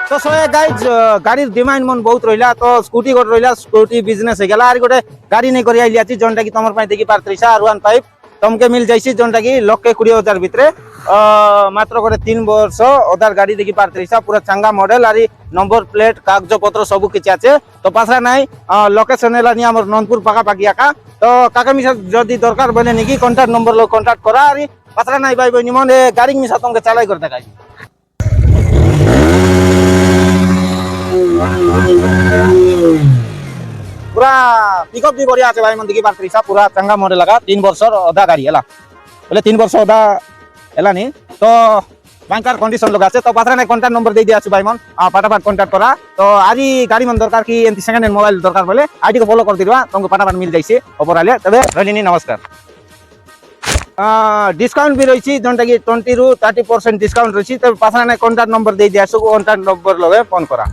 তো সবাই গাইজ গাড়ির ডিমান্ড মন বহুত রইলা তো স্কুটি গোটে রইলা স্কুটি বিজনেস হয়ে গেল আর গোটে গাড়ি নেই করে আইলি আছি যেটা কি তোমার দেখি পারত্রিশা R15 তোমাকে মিল যাইছি যেটা কি 1,20,000 ভিতরে মাত্র করে 3 বর্ষ ওদার গাড়ি দেখি পারত্রিশা পুরা চাঙ্গা মডেল আর নম্বর প্লেট কাগজপত্র সবু কিছু আছে তো পাশা নাই লোকেশন এলা নিয়ে আমার ননপুর পাখাপাখি আঁকা তো কাকা মিশা যদি দরকার বলে নাকি কন্ট্যাক্ট নম্বর লোক কন্ট্যাক্ট করা আর পাশা নাই ভাই বই নিমন গাড়ি মিশা তোমাকে চালাই করে দেখাই पूरा पिकअप भी बढ़िया আছে ভাই মন দেখি পারত্রিশা পুরা চাঙ্গা মডেল লাগা 3 বছর ওদা গাড়ি এলা বলে 3 বছর ওদা এলা নি তো ব্যাংকার কন্ডিশন লোক আছে তো পাত্রা নাই কন্টাক্ট নম্বর দিয়ে দিয়েছি ভাই মন পাটাপাট কন্টাক্ট করা তো আজ গাড়ি মন দরকার কি এমতি সেকেন্ড হ্যান্ড মোবাইল দরকার বলে আইডি को ফলো कर দিবা তোমাকে পাটাপাট মিল যাইছে ওপর আলে তবে রজনী নমস্কার ডিসকাউন্ট भी রইছি যেটা কি 20 ରୁ 30% ডিসকাউন্ট রইছি তবে পাত্রা নাই কন্টাক্ট নম্বর দিয়ে দিয়েছি কন্টাক্ট নম্বর লগে ফোন করা